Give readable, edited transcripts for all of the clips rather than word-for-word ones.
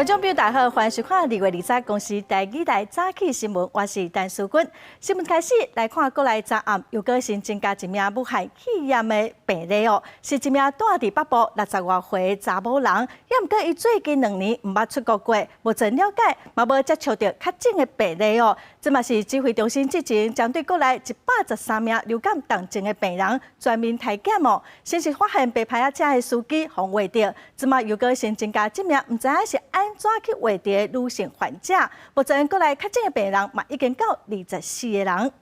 众朋友大家好，欢迎收看2月20日公司第2台早起新闻，我是陈淑君。新闻开始来看，国内昨暗又搁新增加一名武汉肺炎的病例哦，是一名住伫北部60多岁的查某人，也毋过伊最近2年毋捌出国过，目前了解嘛无接触到确诊的病例哦。这嘛是指挥中心之前针对国内113名流感重症的病人全面体检哦，先是发现白牌车的司机防画到，这嘛又搁新增加1名毋知影是安怎去画到的女性患者。目前国内确诊的病人嘛已经到24个人。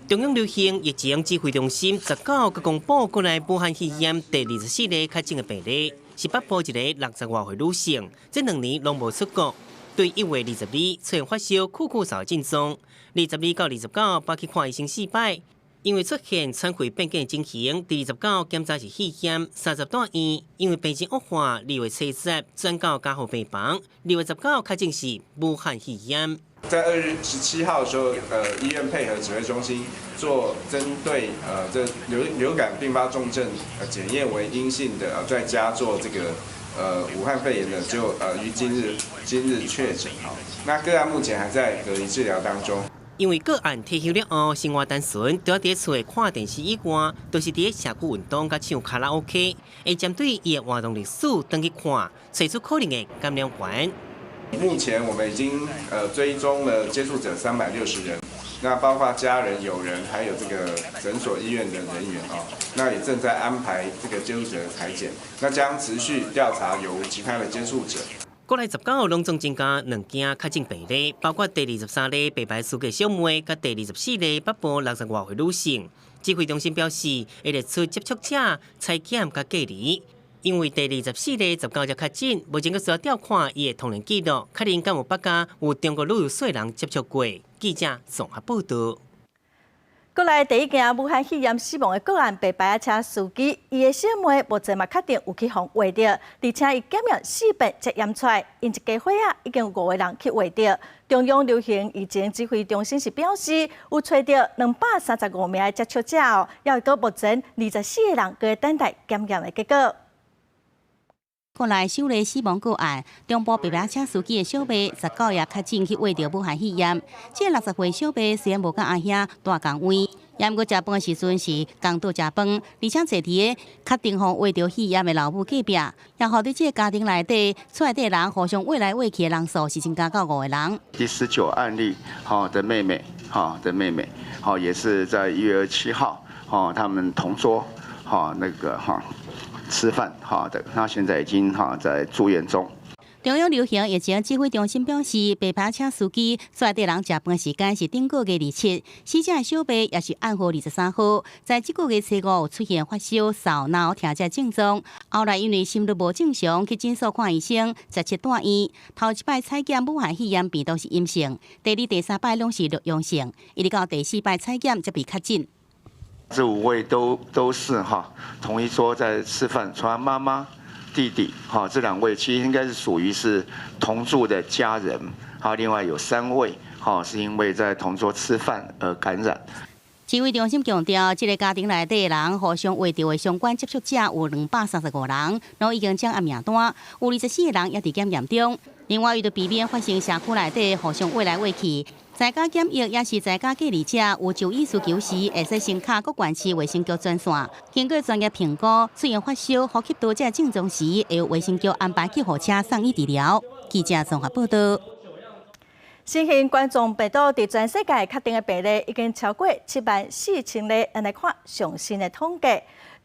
中央流行疫情指挥中心19日公布国内武汉肺炎第24例确诊的病例，是北部一个60多岁女性，这2年拢无出国。对1月22出现发烧、酷酷嗽的症状，22到29跑去看医生4摆，因为出现肠胃变形情形，第29检查是肺炎，30住院，因为病情恶化，2月70转到加护病房，2月19确诊是武汉肺炎。在2月17号的时候，医院配合指挥中心做针对这流感并发重症检验为阴性的，在家做这个武汉肺炎的，就于今日确诊。那个案目前还在隔离治疗当中。因为个案退休了后，生活单纯，除了伫厝看电视以外，都是伫社区运动甲唱卡拉 OK， 会针对伊的活动历史登去看，找出可能的感染源。目前我们已经追踪了接触者360人，那包括家人、友人，还有这个诊所、医院的人员那也正在安排这个接触者的采检，那将持续调查有其他的接触者。国内19号拢总增加2件确诊病例，包括第23例白牌司机小妹，甲第24例北部60多岁女性。指挥中心表示，会列出接触者采检甲隔离。因为第24例19日确诊，目前阁需要调看伊的通联记录，确认敢有8家有中国旅游税人接触过。记者综合报道。国内第1件武汉肺炎死亡的个案，白牌车司机，伊的小妹目前嘛确定有去互画到，而且伊检验4遍才验出来，因一家伙已经有5个人去画到。中央流行疫情指挥中心是表示，有找到235名的接触者哦，也有到目前24个人在等待检验的结果。国内首例死亡个案，中部白牌车司机的小妹19日确诊去画到武汉肺炎。这60岁小妹虽然无甲阿兄大工位，也毋过食饭的时阵是共桌食饭，而且坐伫个确定互画到肺炎的老母隔壁，也互伫这个家庭内底出来的人互相围来围去的人数是增加到5个人。第19案例的妹妹也是在1月27号他们同桌吃饭的，那现在已经在住院中。中央流行疫情指挥中心表示，白牌车司机出来的人食饭时间是顶个月27，死者的小妹也是暗号23号，在这个月初5出现发烧、嗽、脑疼这症状，后来因为心律无正常去诊所看医生，17住院。头一摆采检武汉肺炎病毒是阴性，第2、第3摆拢是阳性，一直到第4摆采检才被确诊。这5位都是同一桌在吃饭，除了妈妈、弟弟这2位其实应该是属于是同住的家人，另外有3位是因为在同桌吃饭而感染。指挥中心强调，这个家庭内底的人互相画到的相关接触者有235人，然后已经掌握名单，有24个人也伫检验中。另外，为了避免发生社区内底互相围来围去，在家检疫也是在家隔离者有就医需求时，会使先卡各县市卫生局专线，经过专业评估，出现发烧、呼吸道这症状时，会由卫生局安排救护车送医治疗。记者综合报道。新型冠状病毒伫全世界确定的病例已经超过74000例，来看上新的统计。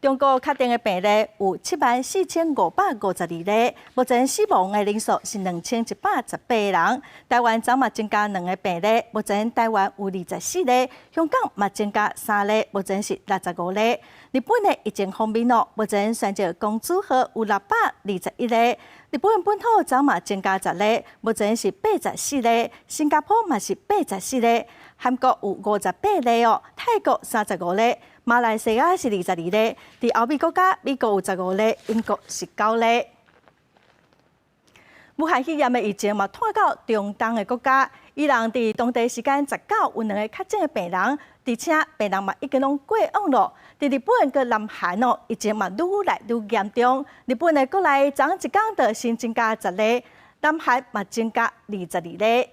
中国确定的病例有74552例，目前死亡的人数是2118人。台湾昨嘛增加2个病例，目前台湾有24例，香港嘛增加3例，目前是65例。日本的疫情方面目前宣召公主号有621例。日本本土昨嘛增加10例，目前是84例；新加坡嘛是84例，韩国有58例泰国35例，马来西亚是22例，伫欧美国家，美国有15例，英国是9例。武汉肺炎的疫情嘛，拖到中东的国家，伊人伫当地时间19有2个确诊的病人，而且病人嘛已经拢过往咯。伫日本个南韩哦，疫情嘛愈来愈严重。日本的国内昨一天就新增加10例，南韩嘛增加22例。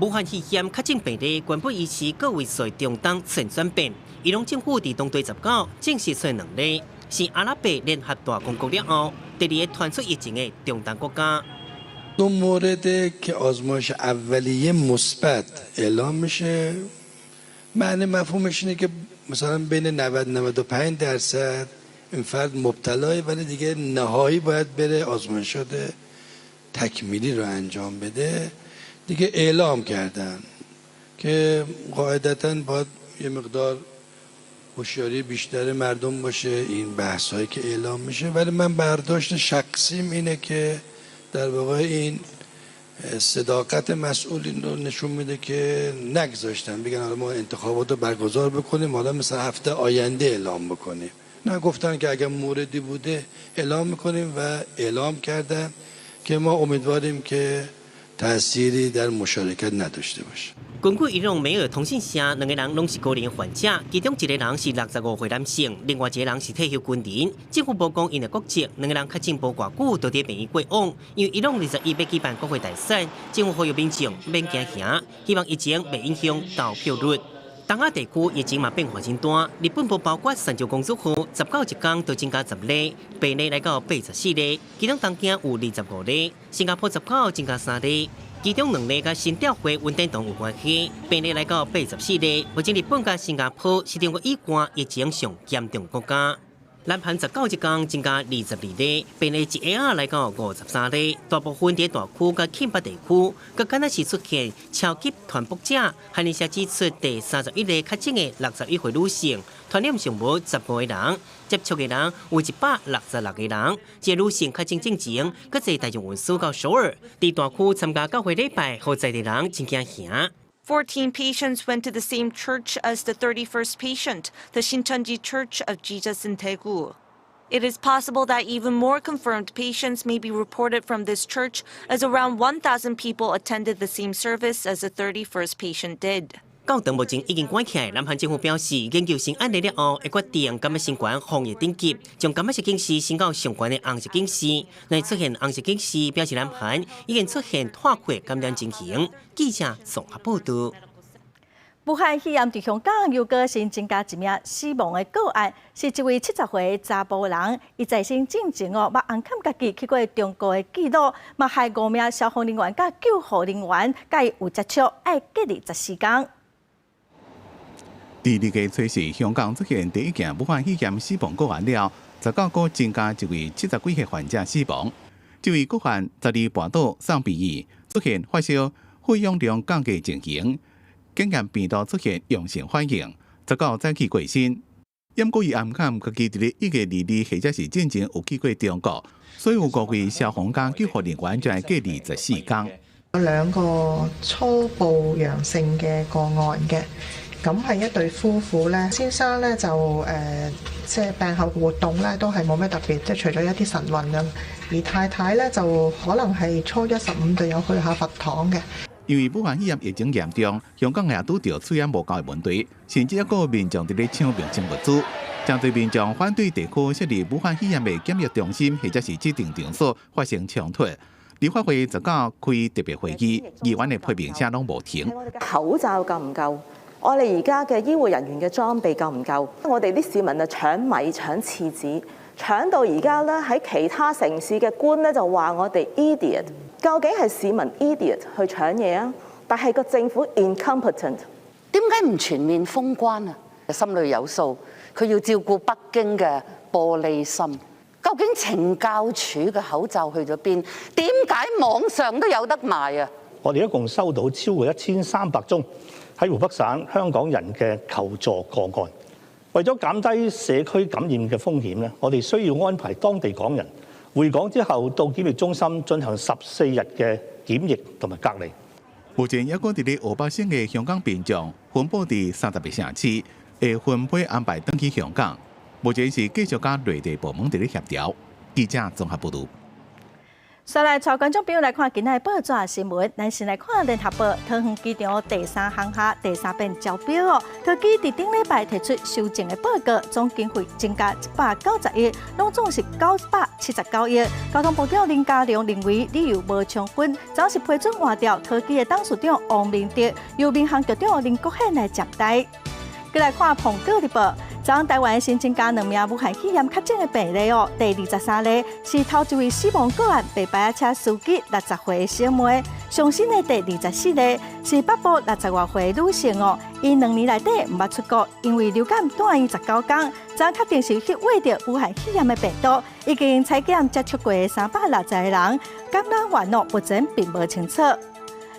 武汉肺炎确诊病例原本预期各位数中东出现转变，伊朗政府伫当地19正式出2例，是阿拉伯联合大公国了后第2个传出疫情的中东国家。دو مورد که آزمایش اولیه مثبت اعلام میشه معنی مفهومش اینه که مثلا بین 90-95% این فرد مبتلاه ولی دیگه نهایی باید بره آزمایشات تکمیلی رو انجام بده دیگه اعلام کردن که قاعدتاً باید یه مقدار هوشیاری بیشتر مردم باشه این بحثایی که اعلام میشه ولی من برداشت شخصیم اینه که در واقع این صداقت مسئولین رو نشون میده که نگذاشتن بگن حالا ما انتخابات رو برگزار بکنیم حالا مثلا هفته آینده اعلام بکنیم نه گفتن که اگر موردی بوده اعلام میکنیم و اعلام کردن که ما امیدواریم که تأثیری در مشارکت نداشته باشه根据伊朗美尔通讯社，2个人拢是高龄患者，其中1个人是65岁男性，另外1个人是退休军人。政府曝光因的国籍，2个人确诊无偌久就伫病院过往。因为伊朗21要举办国会大选，政府呼吁民众免惊吓，希望疫情袂影响投票率。东亚地区疫情嘛变化真大，日本部包括三州公主府19一天就增加10例，病例来到84例，其中东京有25例，新加坡19增加3例。其中2例甲新调回稳定动有关系，病例来到84例。目前日本甲新加坡是中国以外疫情上严重国家。南韩19一天增加22例，病例1下来到53例，大部分伫大区甲庆北地区，佮敢若是出现超级传播者。韩联社指出，第31例确诊的61岁女性，传染上无15个人，接触的人有166个人。这女性确诊之前，佮坐大众运输到首尔，伫大区参加教会礼拜，好在的人真惊吓。14 patients went to the same church as the 31st patient, the Shincheonji Church of Jesus in Daegu. It is possible that even more confirmed patients may be reported from this church, as around 1,000 people attended the same service as the 31st patient did. 到目前已经关起来，南韩政府表示，研究新案例了后，会决定敢要新冠防疫等级，将敢要是警示升到上悬的红色警示。若出现红色警示，表示南韩已经出现拓扩感染情形。记者综合报道。武汉肺炎伫香港又个新增加1名死亡的个案，是一位70岁查甫人，伊在生进前捌暗砍家己去过中国的记录，嘛害5名消防人员甲救护人员甲伊有接触，要隔离14天。第2个初是香港出现第1件武汉肺炎死亡个案了，19个增加1位70几岁患者死亡。这位个案12半岛送病院出现发烧、肺氧量降低情形，检验病毒出现阳性反应，19早起过身。因过伊暗砍家己伫咧1月2日或者是进前有去过中国，所以有5位消防加救护人员就係隔離14天。有2個初步陽性嘅個案嘅。咁係一對夫婦咧，先生咧就即係病後活動咧都係冇咩特別，即係除咗一啲晨運咁。而太太咧就可能係初15就有去下佛堂嘅。因為武漢肺炎疫情嚴重，香港也拄到水源無夠嘅問題，甚至一個民眾伫咧搶民生物資，真多民眾反對地區設立武漢肺炎嘅檢疫中心或者是指定場所發生衝突。立法會19開特別會議，議員嘅批評聲攏無停。口罩夠唔夠？我哋而家嘅醫護人員嘅裝備夠唔夠？我哋啲市民啊搶米、搶廁紙，搶到而家咧喺其他城市嘅官咧就話我哋 idiot。究竟係市民 idiot 去搶嘢啊？但係個政府 incompetent。點解唔全面封關啊？心裏有數，佢要照顧北京嘅玻璃心。究竟懲教署嘅口罩去咗邊？點解網上都有得賣啊？我哋一共收到超過1300宗喺湖北省香港人嘅求助個案。為咗減低社區感染嘅風險咧，我哋需要安排當地港人回港之後到檢疫中心進行14日嘅檢疫同埋隔離。目前一個伫咧5百姓嘅香港民眾分佈伫30個城市，會分配安排登去香港。目前是繼續甲內地部門伫咧協調。記者綜合報導。再来，带观众朋友来看今日报纸新闻。咱先来看联合报，桃园机场第3航厦第3遍招标哦。桃机伫顶礼拜提出修正的报告，总经费增加190亿，拢总是979亿。交通部长林佳龙认为理由无充分，总是批准换掉桃机的董事长王明德，由民航局长林国宪来接待。再来看《澎哥日报》。昨台湾新增加2名武汉肺炎确诊的病例哦，第23例是头一位死亡个案，白牌车司机60岁的小妹。上新的第24例是北部60多岁的女性哦，伊2年内底唔捌出国，因为流感断医19天，昨确定是去喂着武汉肺炎的病毒，已经采检接触过360个人，感染源哦目前并无清楚。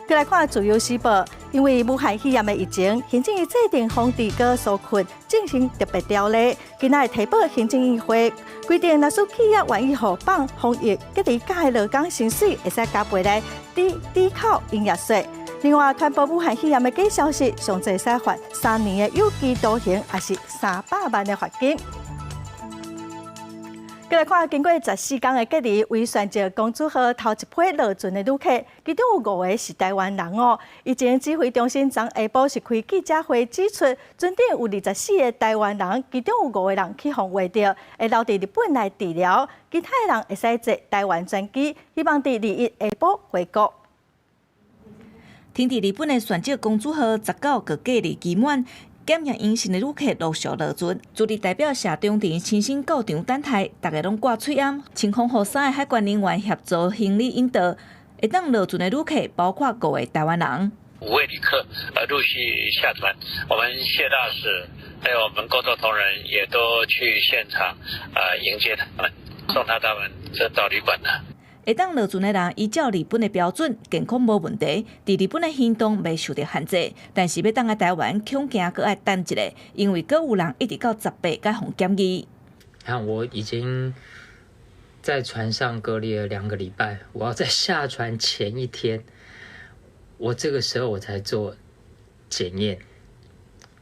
再来看《自由时报》，因为武汉肺炎的疫情，行政院制定防治跟纾困进行特别条例。今仔提报行政议会规定，若是企业愿意互绑防疫隔离假的劳工薪水，会使加赔来抵扣营业税。另外，传播武汉肺炎的假消息，上最使罚3年的有期徒刑，也是300万的罚金。再来看，经过14天的隔离，为选择公主号头一批落船的旅客，其中有5位是台湾人哦。以前指挥中心昨下晡是开记者会指出，船顶有24个台湾人，其中有5个人去互挖到，会留伫日本来治疗，其他人会使坐台湾专机，希望伫2日下晡回国。停伫日本的选择公主号19个隔离期满。检验阴性的旅客陆续落船，驻日代表谢中庭亲身到场等待，大家拢挂嘴掩，穿防护衫的海关人员协助行李引导。会当落船的旅客包括5位台湾人。5位旅客陆续下船，我们谢大使还有我们工作同仁也都去现场迎接他们，送他们到旅馆了。会当落船的人依照日本的标准，健康无问题，伫日本的行动未受到限制，但是要当来台湾，恐惊搁爱等一下，因为搁有人一直到18才互检疫。看，我已经在船上隔离了2个礼拜，我要在下船前1天，我这个时候我才做检验，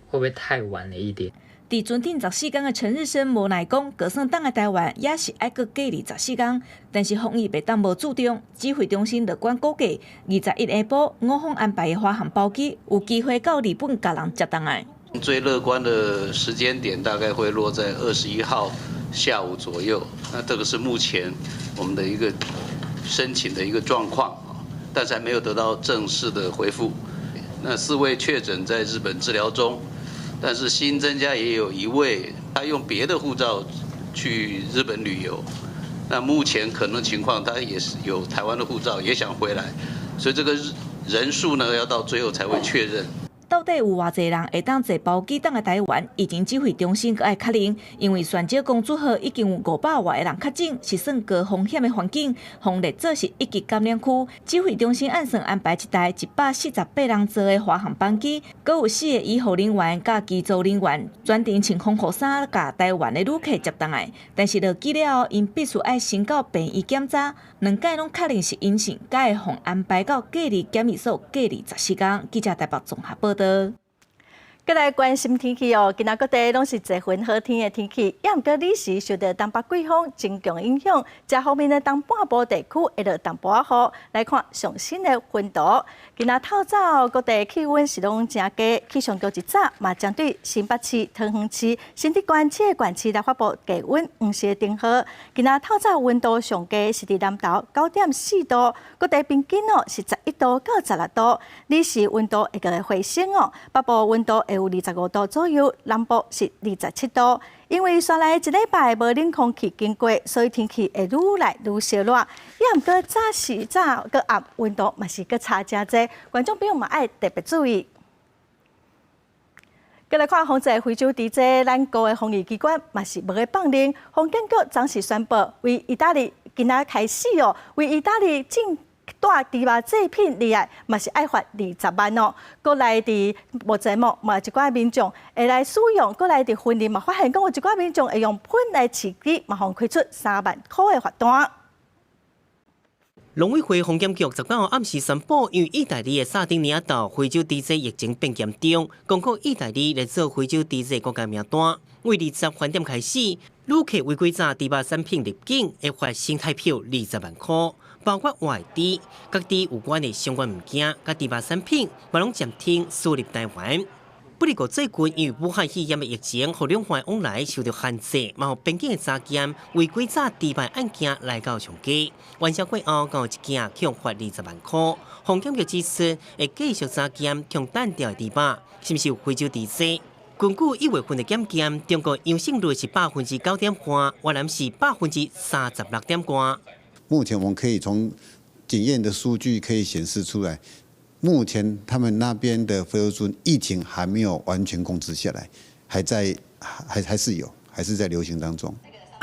会不会太晚了一点？伫船顶14天的陈日升无奈讲，就算当来台湾，也是爱搁隔离14天。但是防疫袂当无注重，指挥中心乐观估计，21下晡我方安排的华航包机有机会到日本甲人接档案。最乐观的时间点大概会落在21号下午左右。那这个是目前我们的一个申请的一个状况，但是还没有得到正式的回复。那4位确诊在日本治疗中。但是新增加也有1位，他用别的护照去日本旅游，那目前可能情况他也是有台湾的护照，也想回来，所以这个人数呢要到最后才会确认。到底有偌济人会当坐包机当来台湾？疫情指挥中心阁爱确认，因为选择公主号已经有500外个人确诊，是算高风险的环境，红列做是1级感染区。指挥中心按算安排一台148人坐的华航班机，阁有4个医护人员甲机组人员专程穿防护衫，甲台湾的旅客接档来。但是落机了后，因必须爱先到病院检查，2届拢确认是阴性，才会互安排到隔离检疫所隔离14天。记者台北综合报道。再来关心天气哦，今仔各地拢是一份好天的天气，也毋过你是受到东北季风增强影响，这方面的东半部地区会落东半雨。来看上新的温度，今仔透早各地气温是拢真低，气象局一早嘛针对新北市、桃园市、新竹县7个县市来发布低温黄色灯号。今仔透早温度上低是伫南投9.4度，各地平均哦是11度到16度，你是温度会个回升哦，北部温度会有25度左右，南部是27度。因为刷来一礼拜无冷空气经过，所以天气会愈来愈烧热。也毋过早时早个暗温度嘛是个差真济，观众朋友嘛爱特别注意。再来看防治非洲地震，咱国的防疫机关嘛是无个放令，防检局暂时宣布为意大利今仔开始哦，为意大利进带猪肉制品入来，嘛是爱罚20万哦。国内伫无节目嘛，一寡民众会来使用，国内伫训练嘛，发现讲有一寡民众会用喷来刺激，嘛，互开出3万块的罚单。农委会防检局19号暗时宣布，因为意大利的沙丁尼亚岛非洲地震疫情变严重，公告意大利来做非洲地震国家名单。为20饭店开始，旅客违规炸猪肉产品入境，会罚新台币20万块。包括外地、各地有关的相关物件、甲猪肉产品，嘛拢暂停输入台湾。不过最近因为武汉肺炎的疫情，互两岸往来受到限制，嘛互边境的查检违规查猪肉案件来到上街，元宵过后，共有一件共罚20万块。防检局指出，会继续查检共单调的猪肉，是不是有非洲猪瘟？根据1月份的检验，中国阳性率是9.5%，越南是36.5%。目前我们可以从检验的数据可以显示出来，目前他们那边的非洲猪疫情还没有完全控制下来，还是在流行当中。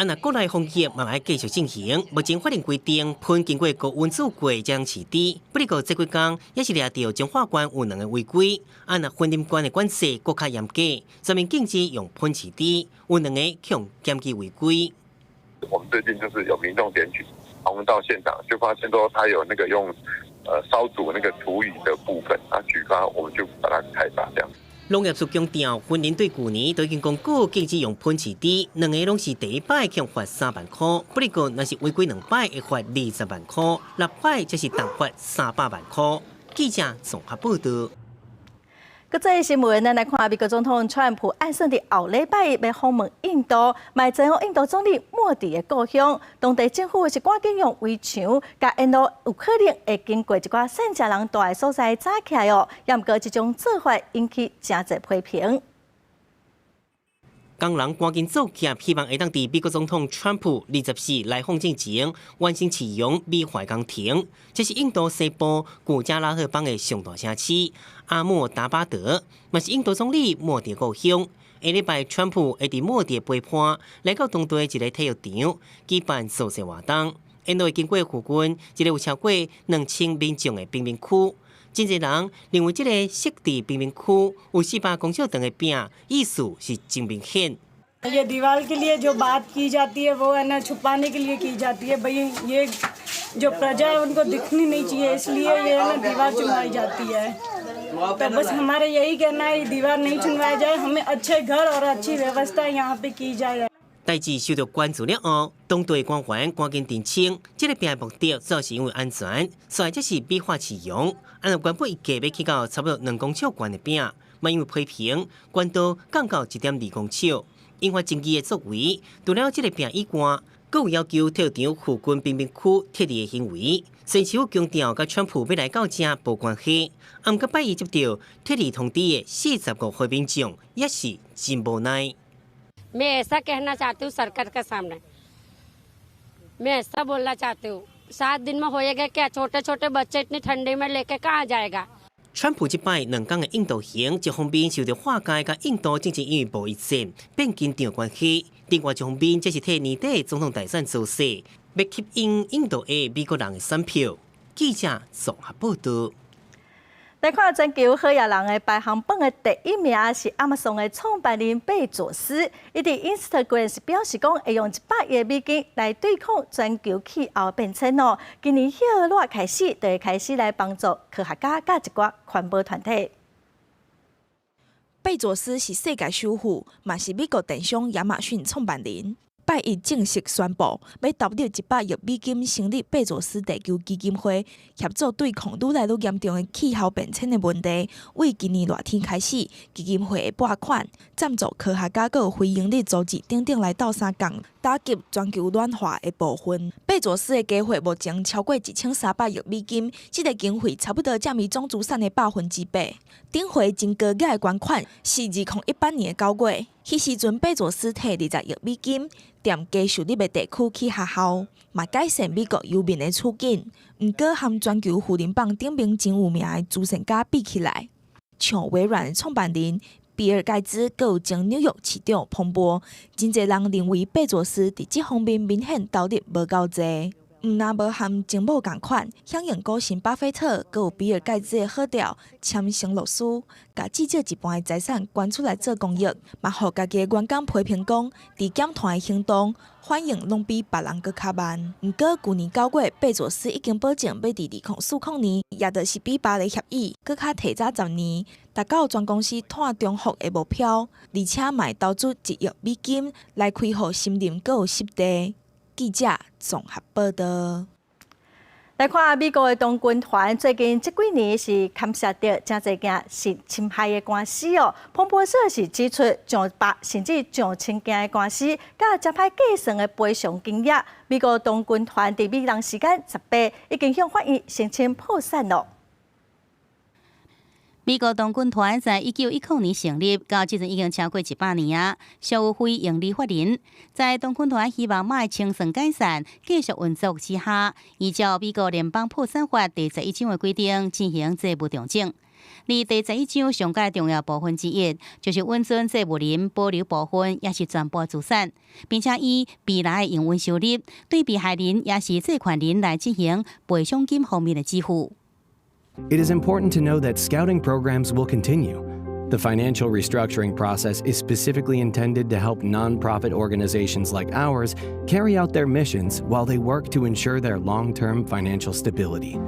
那国内防疫嘛要继续进行，目前法令规定，喷经过高温煮过将饲猪。不过这几天也是抓到中华关有2个违规，那婚姻关的管制更加严格，全面禁止用喷饲猪，有2个向检举违规。我们最近就是有民众检举，我们到现场就发现说他有那个用烧煮那个土语的部分，举发我们就把它开罚这样。农业署强调，婚姻对去年都已经公告禁止用喷饲猪，2个拢是第一摆强罚3万块，不过若是违规2摆会罚20万块，6摆则是重罚300万块。记者综合报道。国际新闻，咱来看美国总统川普按算伫后礼拜要访问印度，嘛前往印度总理莫迪的故乡。当地政府是赶紧用围墙，甲印度有可能会经过一寡善食人住的所在炸起来哦。也毋过这种做法引起真侪批评。工人赶紧做起，希望会当伫美国总统川普24来访之前完成启用美化工程。这是印度西部古加拉赫邦的上大城市阿莫达巴德，嘛是印度总理莫迪故乡。下礼拜，川普会伫莫迪陪伴来到当地一个体育场举办造势活动。印度会经过附近一个有超过2000民众的贫民区。真侪人认为这个设置贫民区有400公尺长的饼，意思是真明显。ये दीवार के लिए जो बात की जाती है वो है ना छुपाने के लिए की जाती है भाई ये जो प्रजा है उनको दिखनी नहीं चाहिए इसलिए ये है ना दीवार चुनवाई जाती है तो बस हमारा यही कहना है ये दीवार नहीं चुनवाया जाए हमें अच्छे घर और अच्छी व्यवस्था यहाँ पे की जाए。代志受到关注了后，当地官员赶紧澄清，这个饼的目的主要是因为安全，所以这是美化启用。按照原本预计要起到差不多2公尺高的饼，嘛因为批评，关刀降到1.2公尺。引发争议的作为，除了这个饼以外，更有要求体育场附近贫民区撤离的行为。新州强调，甲川普要来到这无关系。不过，拜一接到撤离通知的45岁民众，也是真无奈。मैं ऐसा कहना चाहती हूँ सरकार के सामने मैं ऐसा बोलना चाहती हूँ 7 दिन में होएगा क्या छोटे छोटे बच्चे इतनी ठंडी में लेके कहाँ जाएगा。川普这摆2天的印度行，一方面受到化解甲印度政治因为贸易战变紧张关系，另外一方面则是替年底总统大选造势，要吸引印度的美国人的选票。记者综合报道。来看全球好野人的排行榜的第1名是Amazon的创办人贝佐斯，伊伫 Instagram 是表示讲会用100亿美金来对抗全球气候变迁哦。今年6月开始，就会开始来帮助科学家甲一寡环保团体。贝佐斯是世界首富，嘛是美国电商亚马逊创办人。拜一正式宣布，要投入100亿美金成立贝佐斯地球基金会，协助对抗愈来愈严重的气候变迁的问题。为今年热天开始，基金会会拨款赞助科学家和非营利组织等等来斗相共，打击全球暖化的部分。贝佐斯的计划目前超过1300亿美金，这个经费差不多占伊总资产的8%。顶回真高额的捐款是2018年的9月。迄时阵，贝佐斯摕20亿美金，踮低收入的地区起学校，嘛改善美国游民的处境。毋过，和全球富人榜顶面前有名的慈善家比起来，像微软的创办人比尔盖茨，阁有前纽约市长彭博，真侪人认为贝佐斯伫这方面明显投入无够侪。毋但无和情某共款，响应股神巴菲特，阁有比尔盖茨的好调，签承诺书，甲至少一半的财产捐出来做公益，嘛互家己的员工批评讲，伫减碳的行动反应拢比别人阁较慢。毋过去年9月，贝佐斯已经保证要伫2040年，也就是比巴黎协议阁较提早10年，达到全公司碳中和的目标，而且嘛会投资1亿美金来开放森林阁有湿地。记者综合报道。来看美国的童军团，最近这几年是牵涉到真侪件性侵害的官司哦。彭博社是指出，上百甚至上千件的官司，甲接派计算的赔偿金额，美国童军团伫美东时间18已经向法院申请破产了。美国童军团在1919年成立，到即阵已经超过100年啊，属于非营利法人。在童军团希望卖清算解散、继续运作之下，依照美国联邦破产法第11章的规定进行债务调整。而第11章上界重要部分之一，就是允准债务人保留部分也是全部资产，并且以未来的营运收入对被害人也是债权人来进行赔偿金方面的支付。It is important to know that scouting programs will continue. The financial restructuring process is specifically intended to help nonprofit organizations like ours carry out their missions while they work to ensure their long-term financial stability.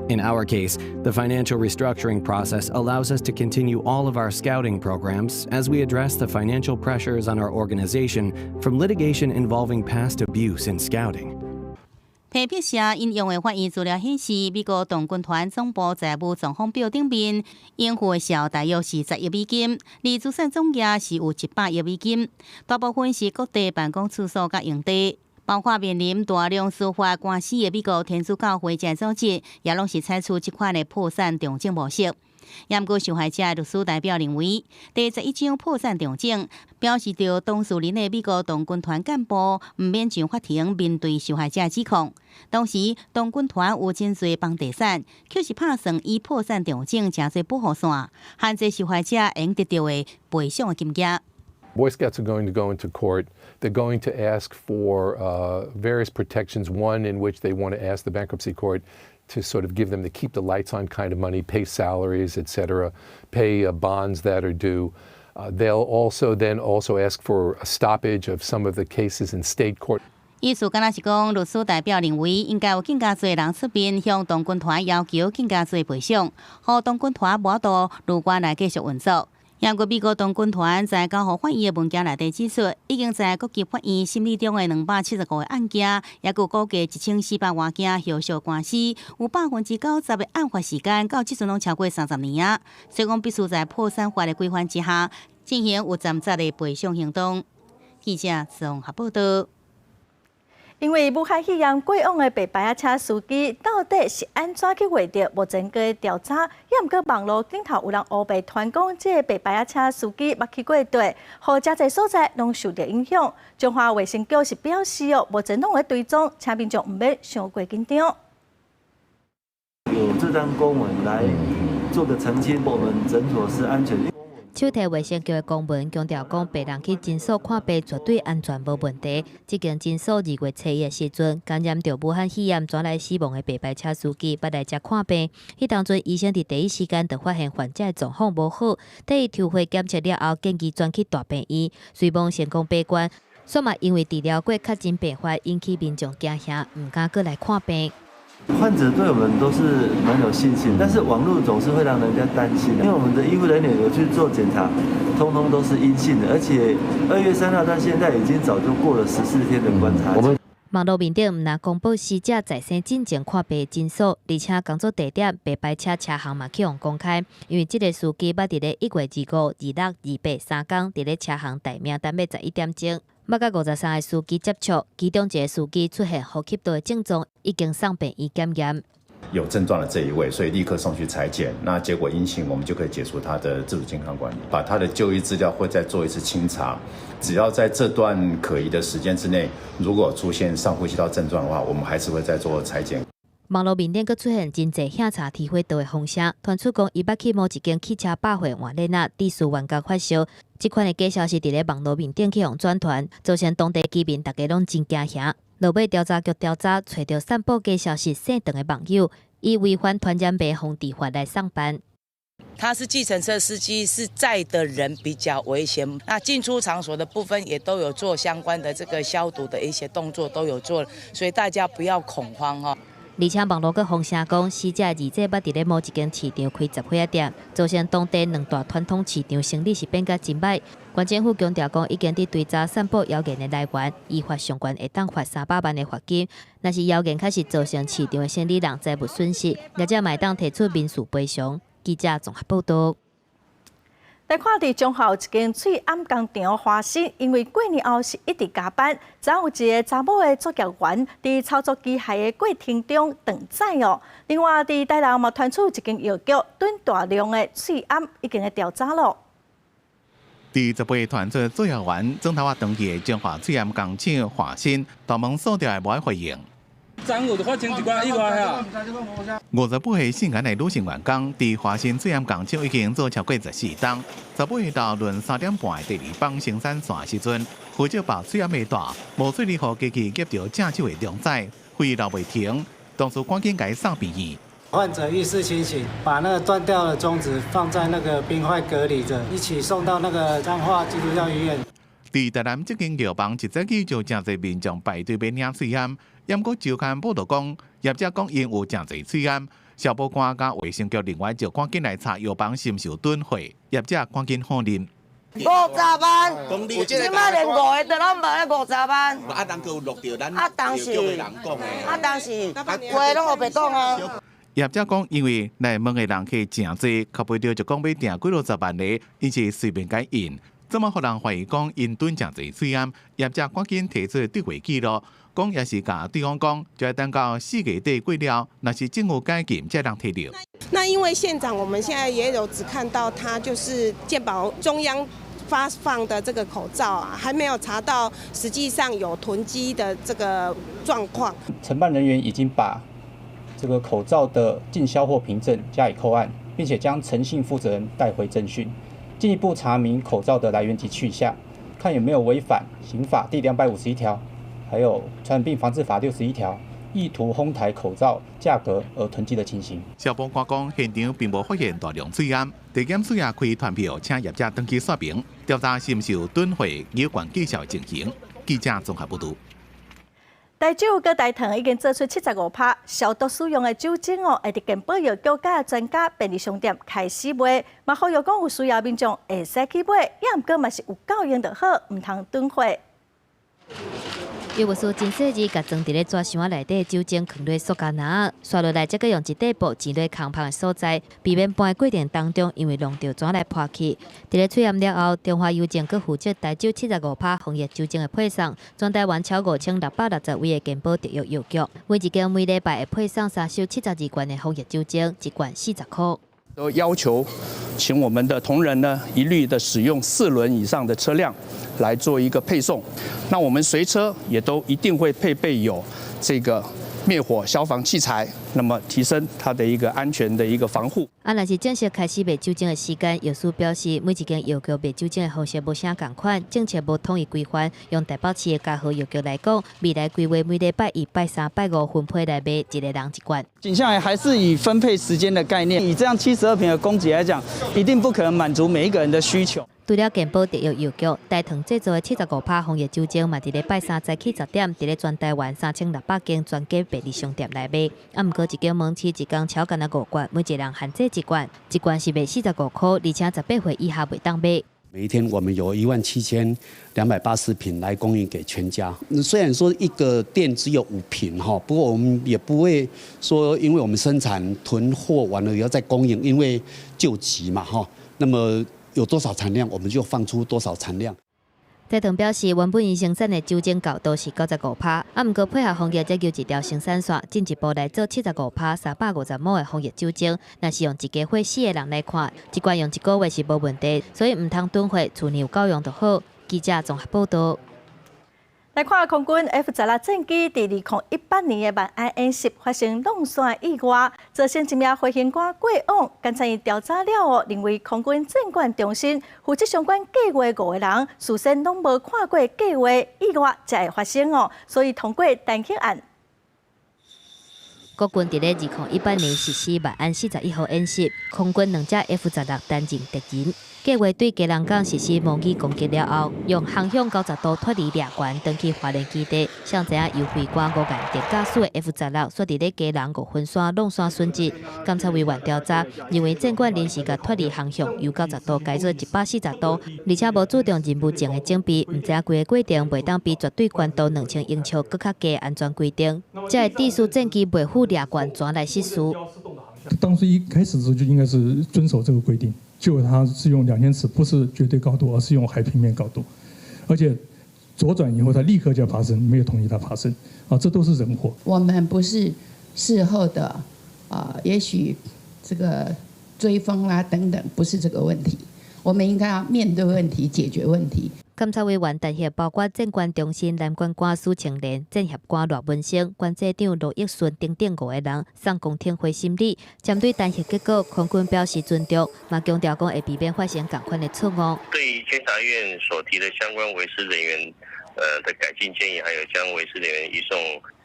In our case, the financial restructuring process allows us to continue all of our scouting programs as we address the financial pressures on our organization from litigation involving past abuse in scouting. 台北社引用的法院资料显示，美国童军团总部债务状况表顶面，应付的小大约是10亿美金，而资产总额是有100亿美金，大部分是各地办公处所甲用地。包括面临大量司法官司的美国天主教会这组织，也拢是采取这款的破产调整模式。不过，受害者律师代表认为，第11章破产调整表示着当事人的美国童军团干部唔免上法庭面对受害者指控。当时，童军团有真侪房地产，却是拍算以破产调整真侪保护伞，限制受害者应得到的赔偿的金额。Boy Scouts are going to go into court. They're going to ask for various protections. One in which they want to ask the bankruptcy court to sort of give them the keep the lights on kind of money, pay salaries, etc., pay bonds that are due. They'll also ask for a stoppage of some of the cases in state court. 意思敢若是讲，律师代表认为应该有更加多人出面向童军团要求更加多赔偿，让童军团无度如愿来继续运作。英国美国童军团在交予法院的文件内底指出，已经在各级法院审理中的275个案件，也有估计1400多件后续官司，有90%的案发时间到即阵拢超过30年啊。所以讲，必须在破产法的规范之下，进行有站责的赔偿行动。记者综合报道。因为武汉肺炎过往的白牌车司机到底是安怎去获得？目前个调查，也毋过网络顶头有人黑白传讲，这个白牌车司机捌去过地，和真侪所在拢受到影响。中华卫生局是表示哦，目前拢在追踪，请民众毋免伤过紧张。有这张公文来做个澄清，我们诊所是安全。手提卫生局的公文强调，讲病人去诊所看病绝对安全无问题。这间诊所2月初1的时阵，感染到武汉肺炎转来死亡的白牌车司机，捌来遮看病。迄当阵医生伫第一时间就发现患者的状况无好，第一抽血检测了后，建议转去大病院，随梦成功闭关。煞嘛因为治疗过确诊病发，引起民众惊吓，唔敢过来看病。患者对我们都是蛮有信心，但是网络总是会让人家担心，因为我们的医护人员有去做检查，通通都是阴性的，而且2月3号到现在已经早就过了14天的观察期。网络面顶毋但公布死者在生进前看病的诊所，而且工作地点、白牌车车行嘛去互公开，因为这个司机捌伫咧1月25、26、28、3天伫咧车行待命，等要11点钟。捌甲53个司机接触，其中一个司机出现呼吸道的症状，已经送病院检验。有症状的这一位，所以立刻送去采检，那结果阴性，我们就可以解除他的自主健康管理，把他的就医资料会再做一次清查。只要在这段可疑的时间之内，如果出现上呼吸道症状的话，我们还是会再做采检。网络面顶佫出现真侪警察提火道的风声，传出讲伊捌去某一间汽车百货换咧那地属员工发烧。这款的假消息伫咧网络面顶去互转传，造成当地居民大家拢真惊吓。落尾调查局调查，找到散布假消息姓邓的网友，以违反传染病防治法来上班。他是计程车司机，是载的人比较危险。那进出场所的部分也都有做相关的这个消毒的一些动作，都有做，所以大家不要恐慌哈。而且网络阁风声讲，死者二姐捌伫咧某一间市场开杂货仔店，造成当地两大传统市场生意是变甲真歹。县政府强调讲，已经伫追查散布谣言的来源，依法相关会当罚300万的罚金。若是谣言确实造成市场的生意人财务损失，业者嘛会当提出民事赔偿。记者综合报道。来看伫中校一间翠暗工厂发生，因为过年后是一直加班，昨有一个查某的作业员伫操作机械的过程中断载哦。另外，伫台南嘛传出一间药局囤大量的翠暗，已经在调查咯。伫十八团做作业员总头啊登记的中华翠暗工厂华新，大门锁掉的无爱回应。昨午就发生一寡意外啊！58岁姓颜的女性员工，伫华新翠暗工厂已经做超过14档。18日到论3点半的第2帮生产线时阵，负责把翠暗的带无水力互机器夹着正手的中载，非流袂停，当时赶紧给送病院。患者意识清醒，把那个断掉的中指放在那个冰块隔离着，一起送到那个彰化基督教医院。伫台南这间药房一早起就真侪民众排队要领翠暗。央国周刊报道讲，业者讲因有真侪翠暗，消保官甲卫生局另外就赶紧来查药房是毋是有囤货，业者赶紧否认。50万，即摆连5个都拢无咧50万。啊，当佮有录到咱当时，人讲的。当时，话拢有白讲啊。业者讲，因为来问的人客真侪，靠背着就讲要订几60万个，因是随便改印。怎么互人怀疑讲因囤真侪翠暗？业者赶紧提出兑汇记录。讲也是甲对方讲，就要等到4月底过了，若是政府改禁，才能提到。那因为县长，我们现在也有只看到他就是健保中央发放的这个口罩啊，还没有查到实际上有囤积的这个状况。承办人员已经把这个口罩的进销货凭证加以扣案，并且将诚信负责人带回侦讯，进一步查明口罩的来源及去向，看有没有违反刑法第251条。还有传染病防治法61条，意图哄抬口罩价格而囤积的情形。消防官讲，现场并无发现大量翠暗，地检署也开团票，请业者登记说明，调查是毋是有囤货有关绩效进行。记者综合报道。台酒跟大糖已经做出75%消毒使用的酒精哦，会伫健保药局甲专家便利商店开始卖，嘛呼吁讲有需要民众会使去买，也毋过嘛是有够用就好，毋通囤货。药物师真细致，甲装伫咧纸箱仔内底酒精放入塑胶囊，刷落来，再搁用一块布挤落空旁的所在，避免搬的过程当中因为弄着纸来破去。伫咧取验了后，中华邮政阁负责台酒75%防疫酒精的配送，全台湾超5660位的健保特约药局，每一间每礼拜会配送3收72罐的防疫酒精，一罐40块。都要求，请我们的同仁呢，一律的使用4轮以上的车辆来做一个配送。那我们随车也都一定会配备有这个灭火消防器材，那么提升它的一个安全的一个防护。若是正式开始卖酒精的时间，药师表示，每一间药局卖酒精的方式无啥共款，政策无统一规范。用台北市的嘉禾药局来讲，未来规划每礼拜1、拜3、拜5分配来卖，一个人一罐。仅下来还是以分配时间的概念，以这样72瓶的供给来讲，一定不可能满足每一个人的需求。除了健保特约药局，大糖制作的75%防疫酒精，嘛伫咧拜3早起10点，伫咧全台湾3600间专家便利商店来卖。毋过一间门市一工超干5罐，每一人限制1罐，一罐是卖45块，而且18岁以下袂当买。每一天我们有17280瓶来供应给全家。虽然说一个店只有5瓶哈，不过我们也不会说，因为我们生产囤货完了以后再供应，因为救急嘛哈。那么有多少产量，我们就放出多少产量。大糖表示，原本因生产的酒精高度是95%，毋过配合防疫，再求一条生产线，进一步来做75%、350亩的防疫酒精。若是用一家伙4个人来看，一罐用1个月是无问题，所以毋通囤货，厝内有够用就好。记者综合报道。来看空军 F-16战机伫2018年的万安演习发生弄线意外，造成一名飞行官过往。刚才调查了后，认为空军战管中心负责相关计划5个人，事先拢无看过计划，意外才会发生哦，所以通过弹劾案。国军伫咧2018年实施万安41号演习，空军2架 F-16担任敌人。计划对基隆港实施模拟攻击了后，用航向90度脱离掠源，登去华联基地，向前优惠挂5架电驾驶的 F-16，锁伫咧基隆5分山弄山损失。监察委员调查认为，战管临时甲脱离航向由90度改做140度，而且无注重人物前的警备，唔知影规个过程袂当比绝对关度2000英尺更较低的安全规定，才会致使战机袂符掠源怎来失事。当时一开始的时候就应该是遵守这个规定。结果它是用2000尺，不是绝对高度，而是用海平面高度，而且左转以后它立刻就要爬升，没有同意它爬升，这都是人祸。我们不是事后的也许这个追风啊等等，不是这个问题，我们应该要面对问题，解决问题。监察委员陈协包括战管中心南管官苏青莲、战协官罗文生、管制长罗益顺等5个人送公听会审理。针对单协结果，空军表示尊重，嘛强调讲会避免发生同款的错误。对于监察院所提的相关维持人员的改进建议，还有将维持人员移送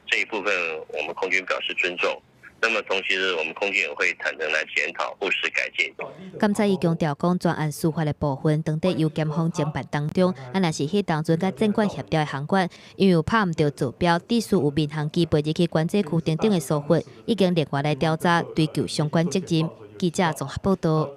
这一部分，我们空军表示尊重。那么同时，我们空军也会坦诚来检讨，务实改进。监察院强调讲，专案司法的部分，当地由检方侦办当中，若是迄当阵甲战管协调的航管，因为有拍唔到坐标，致使有民航机飞入去管制区等等的疏忽，已经另外来调查，追究相关责任。记者综合报道。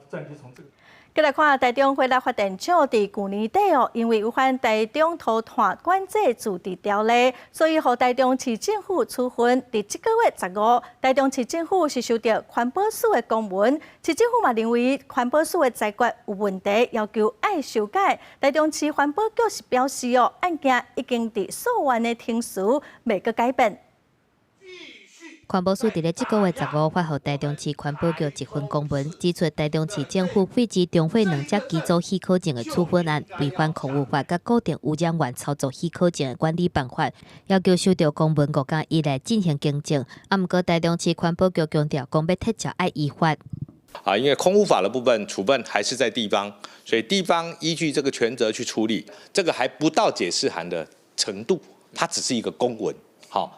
再来看台中火力发电厂伫去年底因为违反台中土炭管制驻地条例，所以互台中市政府处分。伫这个月15，台中市政府是收到环保署的公文，市政府嘛认为环保署的裁决有问题，要求爱修改。台中市环保局是表示案件已经伫诉愿的庭时未个改变。环保署伫咧这个月15发予台中市环保局一份公文，指出台中市政府废止中火2只机组许可证的处分案，违反空污法甲固定污染源操作许可证的管理办法，要求收到公文5天以内进行更正。毋过台中市环保局强调，讲要撤销爱依法。因为空污法的部分处分还是在地方，所以地方依据这个权责去处理，这个还不到解释函的程度，它只是一个公文。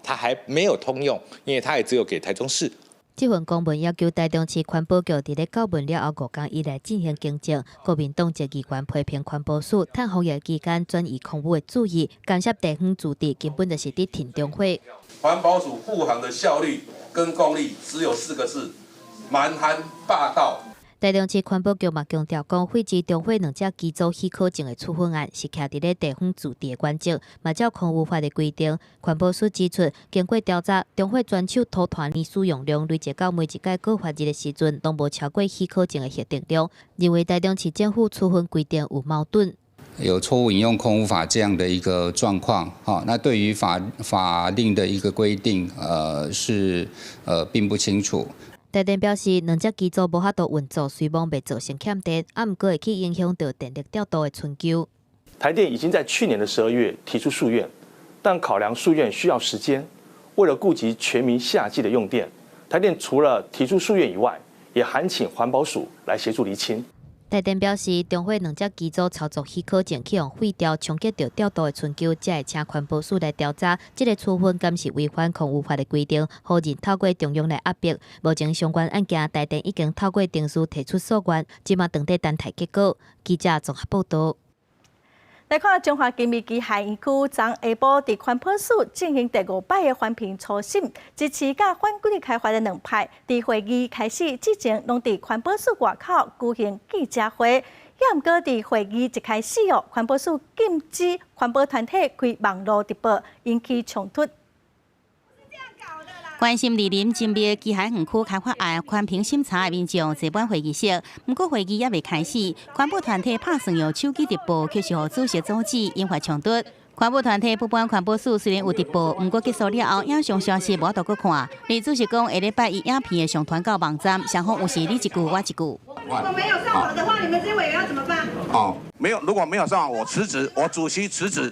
它还没有通用，因为它也只有给台中市。这份公文要求台中市环保局伫咧告文了后5天以内进行更正。国民党籍议员批评环保署趁防疫期间转移空污的注意，干涉地方驻地，根本就是伫停中火。环保署护航的效率跟功力只有4个字：蛮横霸道。台中市环保局嘛强调讲，废止中火2只机组许可证的处分案是徛伫咧地方驻地的原则，嘛照空污法的规定。环保署指出，经过调查，中火专手土团年使用量累积到每一届告发日的时阵，拢无超过许可证的协定量，认为台中市政府处分规定有矛盾。有错误引用空污法这样的一个状况，那对于法令的一个规定，是并不清楚。台电表示，2只机组无法度运作，虽望未造成欠电，毋过会去影响到电力调度的春秋。台电已经在去年的12月提出诉愿，但考量诉愿需要时间，为了顾及全民夏季的用电，台电除了提出诉愿以外，也函请环保署来协助厘清。台电表示，中火2只机组操作许可证去用废掉，冲击到调度的春秋，才会请环保署来调查，这个处分敢是违反空污法的规定，好人透过中央来压迫。目前相关案件，台电已经透过定书提出诉愿，即马等待等待结果。记者综合报道。来看中华精密机械园区，昨下晡伫环保署进行第5摆的环评初审，支持甲反鼓励开发的2派，伫会议开始之前，拢伫环保署外口举行记者会。也毋过伫会议一开始环保署禁止环保团体开网络直播，引起冲突。关心莅临精密机械园区开发案环评审查的民众坐满会议室，不过会议也未开始，环保团体拍算用手机直播，却是互主席阻止，引发冲突。环保团体不满环保署虽然有直播，不过结束了后，影像消息无多搁看。李主席讲，下礼拜以影片的上传到网站，双方有时你一句我一句。如果没有上网的话，你们这些委员要怎么办？没有，如果没有上网，我辞职，我主席辞职。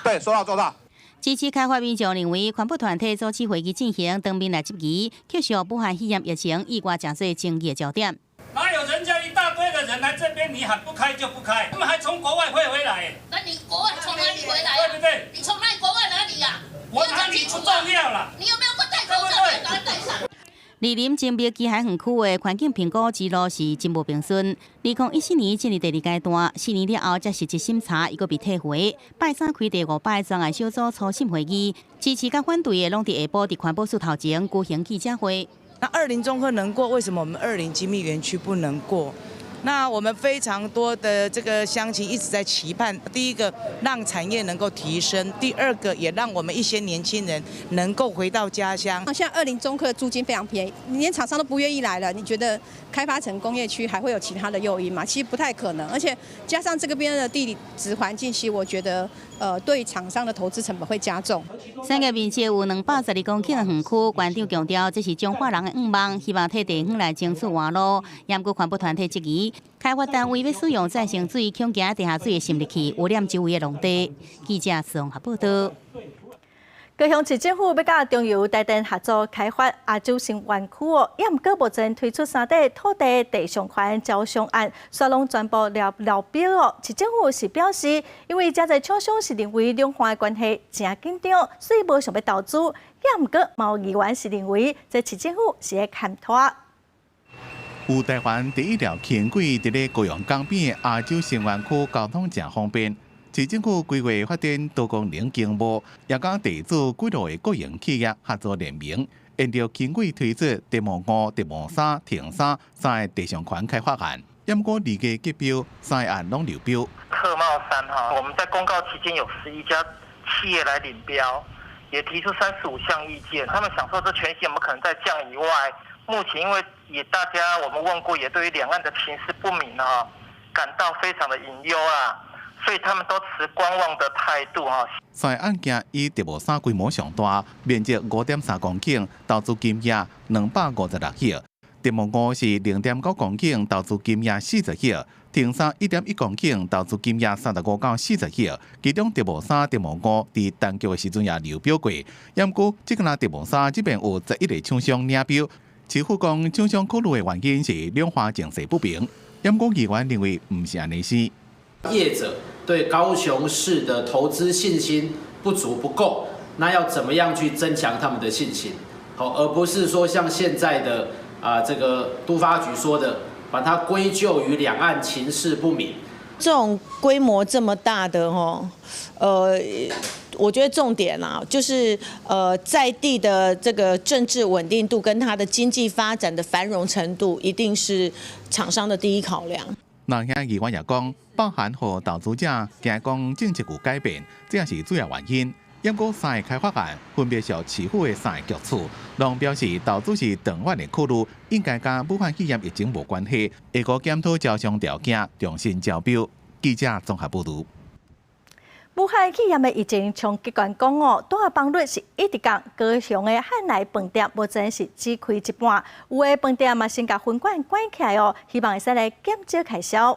对，说到做到。支持开发民众认为，环保团体组织会议进行当面来质疑，却是武汉肺炎疫情意外真多争议的焦点。哪有人家一大堆的人来这边，你喊不开就不开？他们还从国外会回来。那你国外从哪里回来？对不对？你从国外哪里呀？我哪里不重要了？你有没有戴口罩？把它戴上。二林精密机械园区的环境评估之路是真无平顺。2014年进入第2阶段，4年了后才实质审查，又搁被退回。拜三开第5摆专案小组初审会议，支持甲反对的拢伫下晡伫环保署头前举行记者会。那2林中科能过，为什么我们2林精密园区不能过？那我们非常多的这个乡亲一直在期盼，第一个让产业能够提升，第二个也让我们一些年轻人能够回到家乡。像2林中科的租金非常便宜，连厂商都不愿意来了。你觉得开发成工业区还会有其他的诱因吗？其实不太可能，而且加上这个边的地理质环境，其实我觉得对厂商的投资成本会加重。产业面积有212公顷的园区，馆长强调这是中华人的愿望，希望替地方来争取活路。也不过环保团体质疑。开发单位要使用再生水恐惊地下水会渗入去，污染周围的农地。记者宋合报道。高雄市政府要甲中油台电合作开发亚洲新园区也毋过目前推出3块土地地上权招商案，却拢全部流标市政府是表示，因为遮侪厂商是认为两岸的关系真紧张，所以无想要投资。也毋过毛议员是认为，这市政府是在牵拖。有台湾第一条轻轨伫咧高雄港边的亚洲新园区交通真方便。市政府规划发展多功能经贸，也甲地主几路的国营企业合作联名，沿着轻轨推出地毛5、地毛3、停3个地上权开发案。也毋过2个结标，3个案拢流标。客茂山我们在公告期间有11家企业来领标，也提出35项意见。他们想说这权限有没有可能再降以外？目前因为大家我们问过，也对于两岸的情势不明感到非常的隐忧所以他们都持观望的态度3个案件以地毛3规模上大，面积5.3公顷，投资金额256亿；地毛5是0.9公顷，投资金额40亿；停3 1.1公顷，投资金额35到40亿。其中地毛3、地毛5伫单桥的时阵也流标过，也毋过即个地毛3这边有11个厂商领标。市府讲，厂商考虑的原因是两岸情势不平。也毋过议员认为唔是安尼是。业者对高雄市的投资信心不足不够，那要怎么样去增强他们的信心？而不是说像现在的这个都发局说的，把它归咎于两岸情势不明。这种规模这么大的我觉得重点就是在地的这个政治稳定度跟它的经济发展的繁荣程度，一定是厂商的第一考量。那遐议员也讲，包含和投资者惊讲政策有改变，这也是主要原因。也不过3个开发案分别受市府的3个局处，拢表示投资是长远的考虑，应该甲武汉肺炎疫情无关系，下个检讨招商条件，重新招标。记者综合报道。武汉肺炎的疫情从疾管讲大房率是一直降，高雄的汉来饭店目前是只开一半，有的饭店嘛先甲分馆关起来希望会使来减少开销。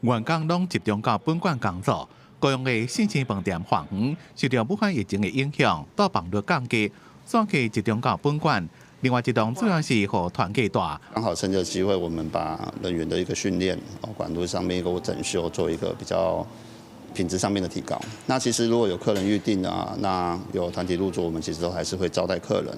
员工拢集中到本馆工作。高雄的新鲜饭店饭园受到武汉疫情的影响，大房率降低，选客集中到本馆。另外一栋主要是和团购大，刚好趁这个机会，我们把人员的一个训练、管路上面一个整修，做一个比较品质上面的提高。那其实如果有客人预定那有团体入住，我们其实都还是会招待客人。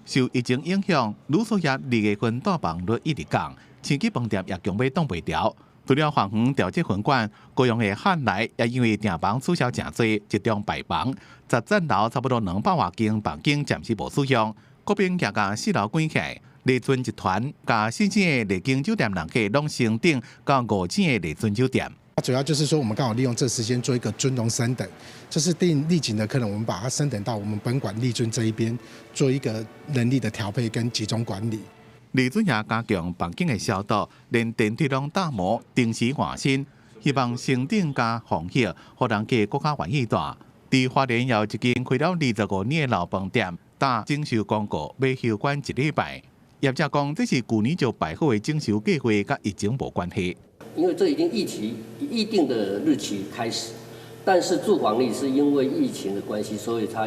受疫情影响，旅宿业2月份大房率一直降，星级饭店也强要挡袂掉。除了饭园调节分馆，高雄的汉来也因为订房取消真多，集中败房，10层楼差不多200多间房间暂时无使用。嗰边也甲4楼关起来，丽尊集团甲新建的丽景酒店人客拢升顶到5间的丽尊酒店。主要就是说，我们刚好利用这时间做一个尊荣升等，就是定丽景的客人，我们把它升等到我们本馆丽尊这一边，做一个人力的调配跟集中管理。丽尊也加强房间的消毒，连电梯拢打磨，定时换新，希望升顶加防疫，互人客更加愿意住。伫花莲有一间开了25年的老饭店，打整修广告要休馆1礼拜。业者讲，这是去年就摆好的整修计划，甲疫情无关系。因为这已经预定的日期开始，但是住房率是因为疫情的关系，所以它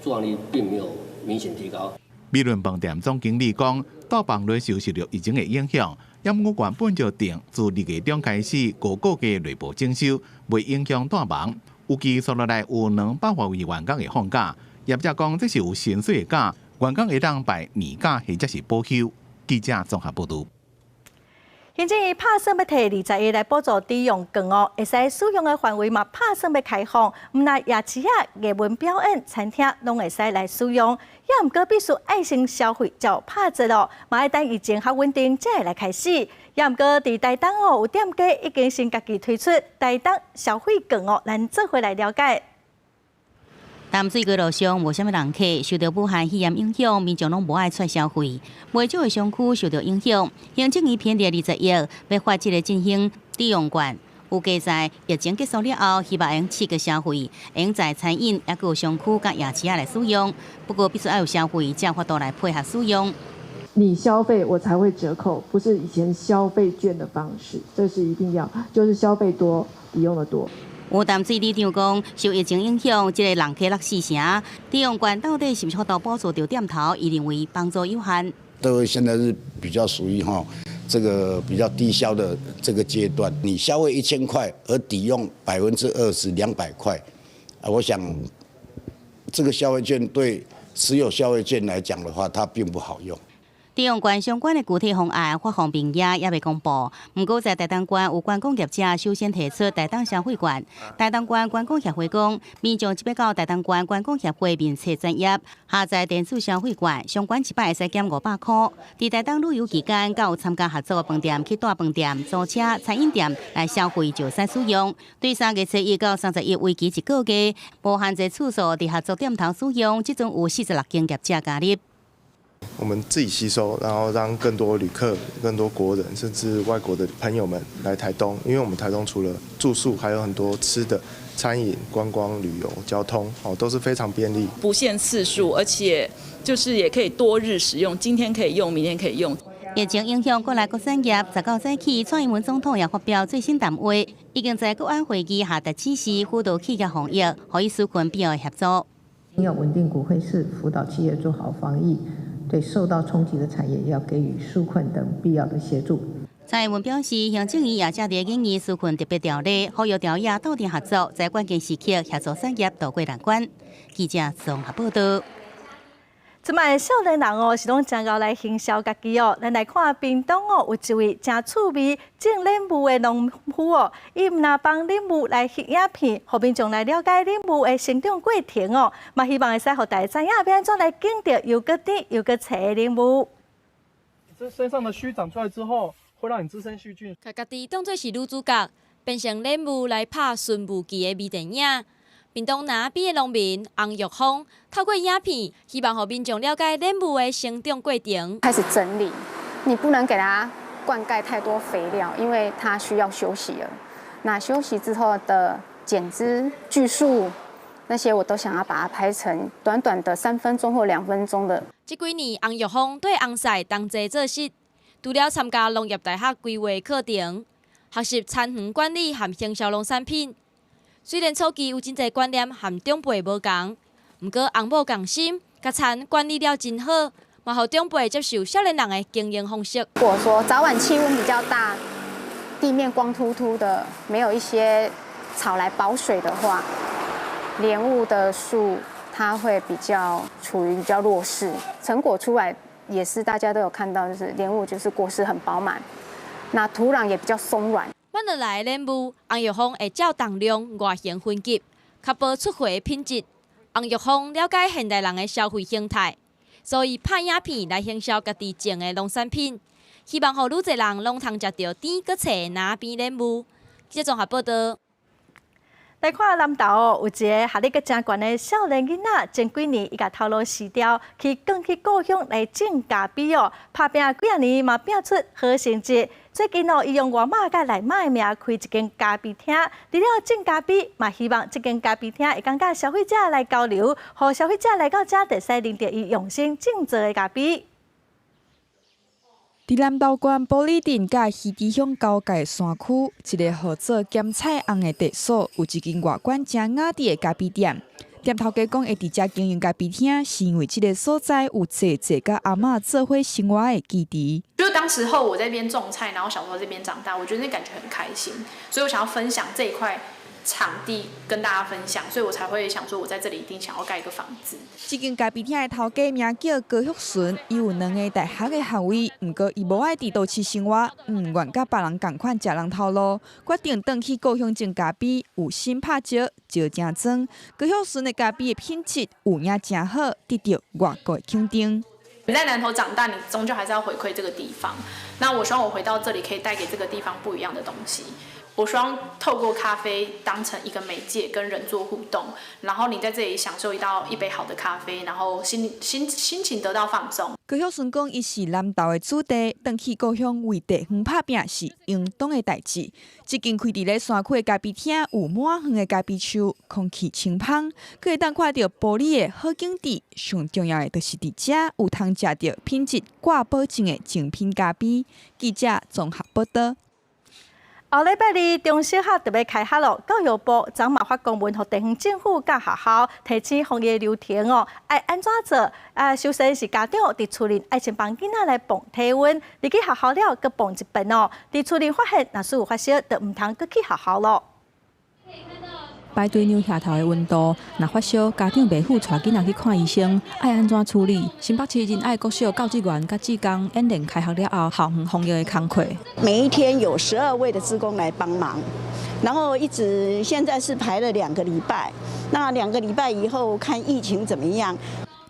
住房率并没有明显提高。美伦饭店总经理讲，大房率受到疫情的影响，因我原本就定自2月中开始5个月内部整修，未影响大房。预计所落来有200多位员工会放假。业者讲，这是有薪水的假，员工会当拜年假或者是补休。记者综合报道。行政院拍算要摕20亿来补助低用券哦，会使使用的范围嘛拍算要开放，毋但夜市啊、艺文表演、餐厅拢会使来使用，也毋过必须爱心消费才有拍折咯，嘛要等疫情较稳定才会来开始。也毋过伫台东哦，有店家已经先家己推出台东消费券哦，咱做回来了解。淡水街路上无啥物人客，受到武汉肺炎影响，民众拢无爱出消费。袂少的商区受到影响，行政院编列20亿，要发这个振兴抵用券。有计在疫情结束了后，希望用刺激消费，用在餐饮也有商区甲夜市来使用。不过必须要有消费才法度来配合使用。你消费我才会折扣，不是以前消费券的方式，这是一定要，就是消费多抵用的多。有淡水市长讲，受疫情影响，这个人客落四成，抵用券到底是不是都补助到店头？伊认为帮助有限。都现在是比较属于这个比较低消的这个阶段，你消费1000块而抵用20%200块，我想这个消费券对持有消费券来讲的话，它并不好用。抵用券相关的具体方案发放并也未公布。不过在台东县有观光业者首先提出台东消费券。台东县观光协会讲，民众即要到台东县观光协会面册专业下载电子消费券，相关一摆会使减500块。伫台东旅游期间，甲有参加合作饭店去大饭店、租车、餐饮店来消费就使使用。对3月7日到31为期1个月，无限制次数伫合作店头使用，即种有46间业者加入。我们自己吸收，然后让更多旅客、更多国人，甚至外国的朋友们来台东，因为我们台东除了住宿，还有很多吃的、餐饮、观光、旅游、交通，都是非常便利。不限次数，而且就是也可以多日使用，今天可以用，明天可以用。疫情影响国内各产业，19早起，蔡英文总统也发表最新谈话，已经在国安会议下达指示，辅导企业防疫，可以纾困必要协助。要稳定股汇市，辅导企业做好防疫。对受到冲击的产业要给予纾困等必要的协助。蔡英文表示，行政院也正在建议纾困特别条例，呼吁朝野斗阵合作，在关键时刻协助产业渡过难关。记者综合报道。即摆少年人哦，是拢真够来行销家己哦。咱来看屏东哦，有一位真趣味种莲雾的农夫哦，伊毋但帮莲雾来翕影片，互民众来了解莲雾的生长过程哦，嘛希望会使互大家知影要安怎来种着又个甜又个脆的莲雾。这身上的须长出来之后，会让你滋生细菌。把家己当作是女主角，变成莲雾来拍顺雾期的微电影。屏东南边的农民洪玉峰透过影片，希望让民众了解莲雾的生长过程。开始整理，你不能给它灌溉太多肥料，因为它需要休息了。那休息之后的剪枝、锯树那些，我都想要把它拍成短短的3分钟或2分钟的。这几年，洪玉峰对红菜同齐做事，除了参加农业大学规划课程，学习产园管理和行销农产品。虽然初期有真侪观念和长辈无同，不过洪某共心，甲田管理了真好，嘛互长辈接受少年人的经营方式。如果说早晚气温比较大，地面光秃秃的，没有一些草来保水的话，莲雾的树它会比较处于比较弱势。成果出来也是大家都有看到，就是莲雾就是果实很饱满，那土壤也比较松软。买落来的莲雾，洪玉峰会照重量、外形分级，确保出货的品质。洪玉峰了解现代人的消费形态，所以拍影片来行销家己种的农产品，希望让愈侪人拢通食到甜佮脆的南边莲雾。记者综合报道。来看南投哦，有一个学历阁真悬的少年囡仔，前几年伊甲头路辞掉，去赶去故乡来种咖啡哦，打拼几啊年嘛拼出好成绩。最近哦，伊用外码甲内码的名开一间咖啡厅，除了种咖啡，嘛希望这间咖啡厅会甲消费者来交流，互消费者来到这就使啉到伊用心种做的咖啡。伫南投县玻璃镇甲鱼池乡交界山区，一个号做咸菜翁的地所，有一间外观真雅致的咖啡店。店头家讲会伫遮经营咖啡厅，是因为这个所在有济甲阿嬷做伙生活的基地。就当时候我在这边种菜，然后小时候这边长大，我觉得那感觉很开心，所以我想要分享这场地跟大家分享，所以我才会想说，我在这里一定想要盖一个房子。这间咖啡厅的头家名叫高旭顺，伊有2个大学的学位，不过伊无爱伫都市生活，唔愿甲别人共款食人头路，决定转去高雄种咖啡，有心拍石，石真庄。高旭顺的咖啡的品质有影真好，得到外国的肯定。你在南投长大，你终究还是要回馈这个地方。那我希望我回到这里，可以带给这个地方不一样的东西。我希望透过咖啡当成一个媒介，跟人做互动，然后你在这里享受一杯好的咖啡，然后心情得到放松。高旭顺讲，伊是南投的子弟，转去故乡为地方打拼是应当的代志。这间开伫咧山区的咖啡厅有满园的咖啡树，空气清芳，可以当看到玻璃的好景致。上重要的就是伫遮有通食到品质挂保证的精品咖啡。记者综合报道。后礼拜二，中小学特别开学咯。教育部昨嘛发公文，予地方政府甲学校提醒防疫流程哦，爱安怎做？首先是家长伫厝内爱先帮囡仔来磅体温，入去学校了，佮磅一遍哦。伫厝内发现若是有发烧，就唔通佮去学校咯。排队量下头的温度，若发烧，家长袂赴带囡仔去看医生，爱安怎处理？新北市仁爱国小教职员甲志工演练开学了后校园防疫的工课。每一天有12位的志工来帮忙，然后现在是排了2个礼拜，那2个礼拜以后看疫情怎么样。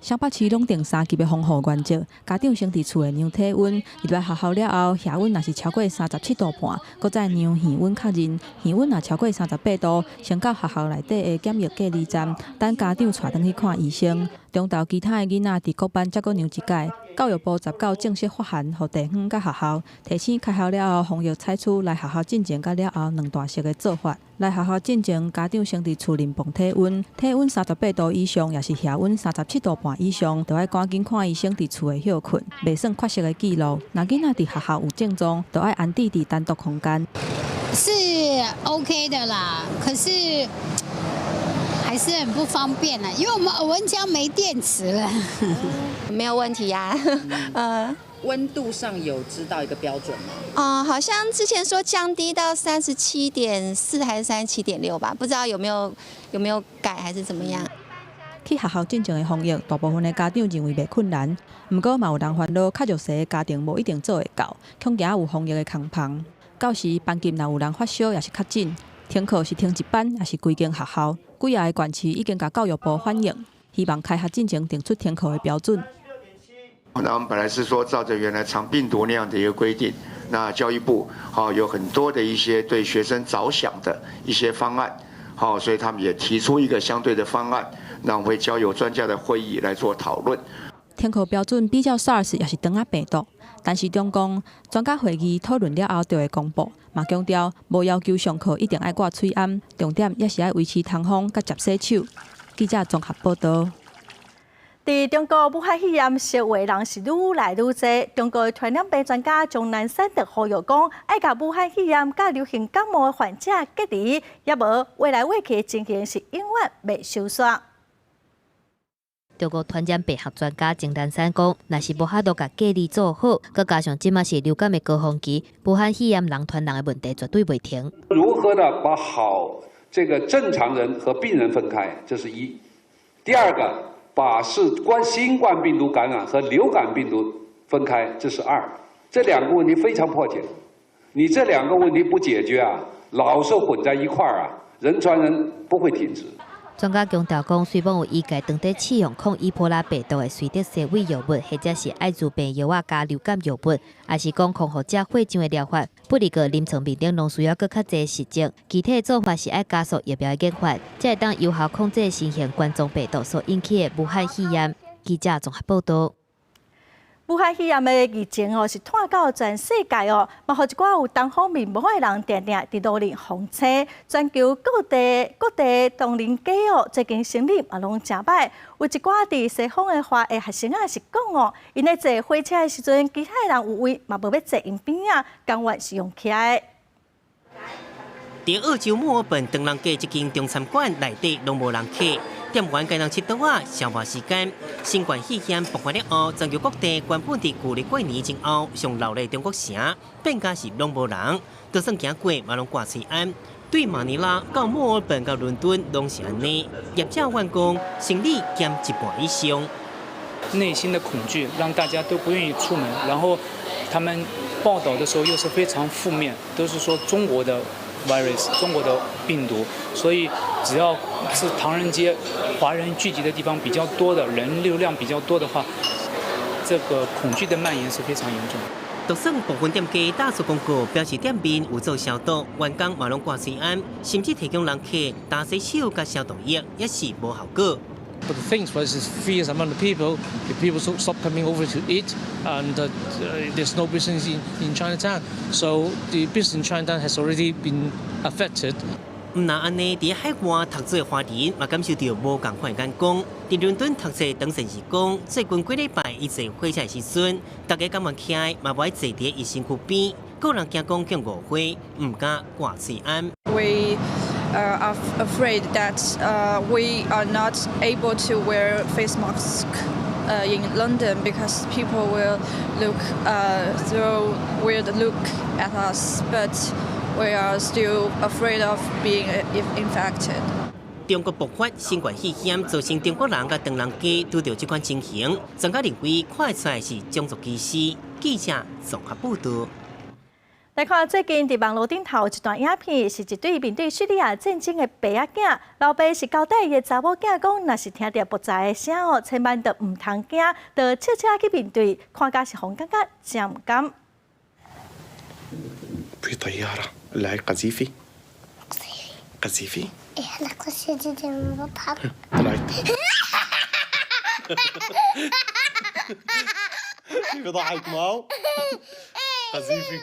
新北市拢定3级的防护原则，家长先伫厝内量体温，入来学校了后，下温若是超过37度半，搁再量体温确认，体温若超过38度，先到学校内底的检疫隔离站，等家长带转去看医生。中昼其他的囡仔伫各班再搁量一届。教育部19正式发函，予地方甲学校提醒开学了后，防疫采取来学校进前甲了后2大式的做法。来学校进前，家长先伫厝内磅体温，体温38度以上，也是下温37度半以上，就要赶紧看医生，伫厝内休困，袂算确实的记录。若囡仔伫学校有症状，就要安置伫单独空间。是 OK 的啦，可是还是很不方便啦，因为我们耳温枪没电池了。没有问题呀、温度上有知道一个标准吗？好像之前说降低到37.4还是37.6吧，不知道有没有改还是怎么样。去学校进前的防疫，大部分的家长认为袂困难，不过嘛有人烦恼，较弱势的家庭无一定做会到，恐惊有防疫的空棚。到时班级若有人发烧，也是确诊，停课是停一班，也是规间学校。几个的县市已经甲教育部反映，希望开学进前定出停课的标准。那我们本来是说照着原来肠病毒那样的一个规定，那教育部有很多的一些对学生着想的一些方案，所以他们也提出一个相对的方案，那我们会交由专家的会议来做讨论。停课标准比较 SARS 也是长啊病毒，但是中共专家会议讨论了后就会公布，嘛强调无要求上课一定爱挂喙罨，重点也是要维持通风甲接洗手。记者综合报道。伫中国武汉肺炎受惠人是愈来愈多，中国的传染病专家钟南山特呼吁讲，爱甲武汉肺炎甲流行感冒的患者隔离，也无未来未去的情形是永远袂收煞。中国传染病学专家钟南山讲，若是无法度甲隔离做好，佮加上即马是流感的高峰期，武汉肺炎人传人的问题绝对袂停。如何的把好这个正常人和病人分开，这是一；第二个，把新冠病毒感染和流感病毒分开，这是2。这2个问题非常迫切，你这2个问题不解决啊，老是混在一块儿啊，人传人不会停止。专家强调讲，虽然有医界当地试用抗伊波拉病毒的水滴洗胃药物，或者是艾滋病药啊加流感药物，也是讲康复者会上的疗法，不离个临床病症拢需要搁较侪实证。具体的做法是爱加速疫苗的研发，才会当有效控制新型冠状病毒所引起的武汉肺炎。记者综合报道。武汉肺炎的疫情是传到全世界嘛，互一寡有东方面貌的人定定伫努力防测。全球各地同龄家最近生理嘛拢真歹。有一寡伫西方的华裔学生是讲因咧坐火车的时阵，其他人有位嘛无要坐因边啊，甘愿是用起来。伫澳洲墨尔本唐人街一间中餐馆内底拢无人客。店员间人切刀啊，消磨时间。新冠肺炎爆发了后，全球各地原本伫旧历过年前后上闹热中国城，变加是拢无人。就算行过，嘛拢挂嘴安。对马尼拉到墨尔本到伦敦拢是安尼，业者员工生理减一半以上。内心的恐惧让大家都不愿意出门，然后他们报道的时候又是非常负面，都是说中国的 virus 中国的病毒，所以只要是唐人街华人聚集的地方比较多的人流量比较多的话，这个恐惧的蔓延是非常严重的。就算部分店家打出广告表示店面有做消毒，员工嘛拢挂水安，甚至提供人客打洗手甲消毒液，也是无效果。But the thing for us is fears among the people. If people stop coming over to eat, and there's no business in Chinatown, so the business in Chinatown has already been affected. 唔那安尼，伫海外读书的华人嘛感受到无共款眼光。伫伦敦读册当成是讲，最近几礼拜伊坐火车的时阵，大家感觉起来嘛无爱坐伫伊身躯边，个人惊讲叫误会，唔敢挂嘴安。We are afraid that we are not able to wear face masks in London because people will throw weird look at us, but we are still afraid of being infected. 中国爆发新冠肺炎，造成中国人甲唐人街拄到这款情形，专家认为看出来是种族歧视。记者综合报道。来看最近伫网络顶头一段影片，是一对面对叙利亚战争的爸仔囝，老爸是交代伊的查某囝讲，若是听到爆炸的声哦，千万着唔通惊，着悄悄去面对，看甲是互感觉真唔甘。في طيارة اللي هي قذيفي قذيفي احنا قصيدة بضحك طلعت بضحك معه قذيفي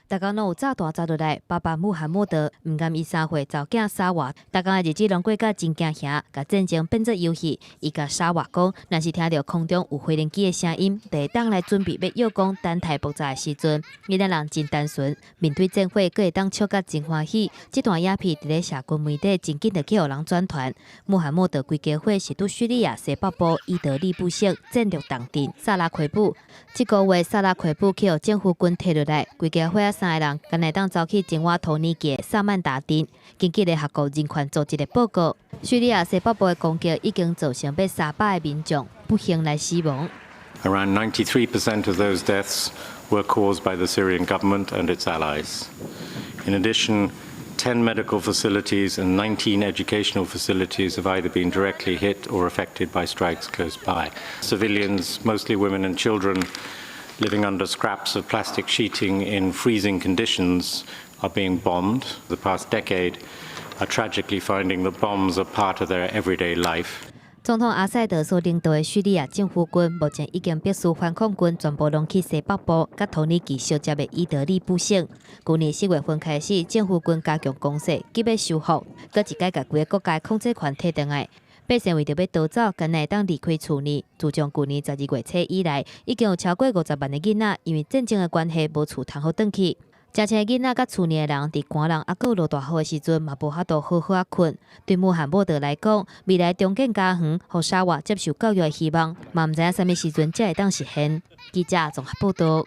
大家拢有早大早落来，爸爸穆罕默德唔甘伊3岁查某囝沙娃，大家的日子拢过甲真惊吓，甲战争变做游戏。伊甲沙娃讲，若是听到空中有飞行机的声音，就会当来准备要邀功等待爆炸的时阵。伊咱人真单纯，面对战火，佫会当笑甲真欢喜。这段影片伫咧社群媒体真紧就去互人转传。穆罕默德规家伙是伫叙利亚西北部伊德利布省战略重镇萨拉奎布。这个月萨拉奎布去互政府军摕落来，规家伙3个人今日当走去前往土耳其的萨曼达镇。根据联合国人权组织的报告，叙利亚西北部的攻击已经造成被300个民众不幸来死亡。Around 93% of those deaths were caused by the Syrian government and its allies. In addition, 10 medical facilities and 19 educational facilities have either been directly hit or affected by strikes close by. Civilians, mostly women and children, living under scraps of plastic sheeting in freezing conditions, are being bombed. The past decade are tragically finding that bombs are part of their everyday life. 总统阿塞德所领导的叙利亚政府军目前已经必须反恐军全部拢去西北部、甲土耳其相接的伊德利布省。去年4月份开始，政府军加强攻势，急要收复，搁一改甲几个国家控制权摕倒来。百姓为着要逃走，今日当离开厝内。自从去年12月初以来，已经有超过50万的囡仔因为战争的关系无厝通好转去。真侪囡仔甲厝内的人伫寒冷还阁落大雨的时阵，嘛无法度好好困。对穆罕默德来讲，未来重建家园，互沙娃接受教育的希望，嘛毋知影啥物时阵才会当实现。记者综合报道。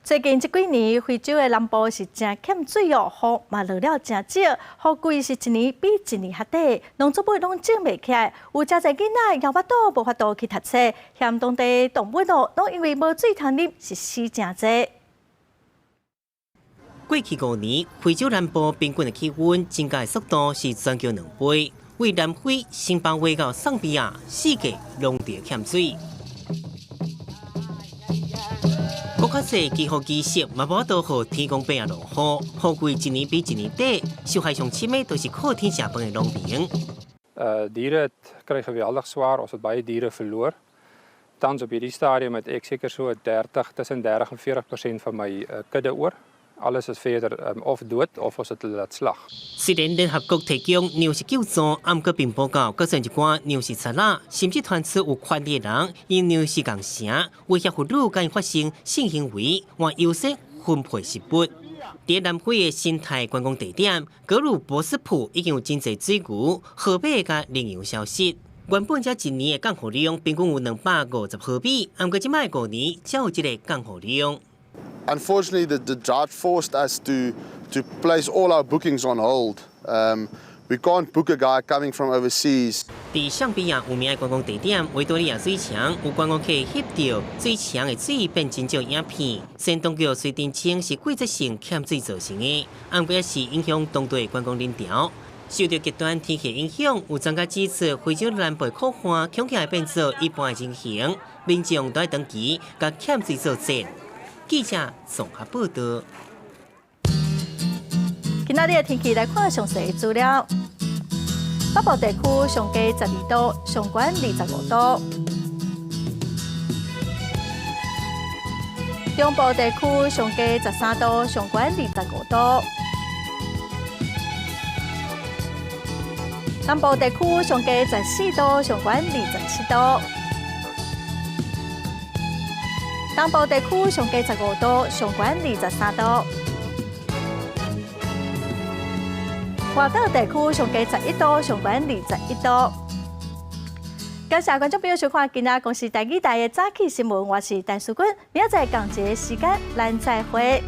最近这几年，非洲的南部是真欠水哦，雨嘛落了真少，雨季是一年比一年较低，农作物拢种袂起来。有真侪囡仔咬巴肚无法度去读册，嫌当地动物哦，拢因为无水通啉，是死真侪。过去5年，非洲南部平均的气温增加的速度是全球2倍。为南非、新巴维到桑比亚，世界拢在欠水。国较细气候机设嘛无多好天公伯啊落雨，雨季一年比一年低，受害上深的都是靠天食饭的农民。Diere kry geweldig swaar, ons het baie diere verloor. Tans op hierdie stadium het ek seker so tussen 30 en 40% van my kudde oor. Alles is verder of dood of ons het hulle laat slag. 虽然联合国提供粮食救助，毋过并报告，各剩一寡粮食贼仔，甚至传出有权利人因粮食共乘，威胁妇女甲因发生性行为，或优先分配食物。伫南非的生态观光地点格鲁博斯普已经有真侪水牛、河马甲羚羊消息。原本这一年的降雨量平均有250毫米，毋过即摆5年才有一个降雨量。Unfortunately, the drought forced us to to place all our bookings on hold. We can't book a guy coming from overseas. 伫象比亚有名的观光地点维多利亚水墙，有观光客翕到水墙的水变真少影片。先当局虽澄清是季节性欠水造成的，但表示影响当地的观光人潮。受到极端天气影响，有专家指出，非洲南部酷旱恐惊会变做一般的情形，民众都要长期甲欠水作战。记者综合报道。今仔日的天气来看详细的资料。北部地区上低12度，上悬25度；中部地区上低13度，上悬25度；南部地区上低14度，上悬27度；东部地区上低15度，上悬23度。外岛地区上低11度，上悬21度。感谢观众朋友收看今仔公视第2台的早起新闻，我是陈淑君，明仔载同一个时间咱再会。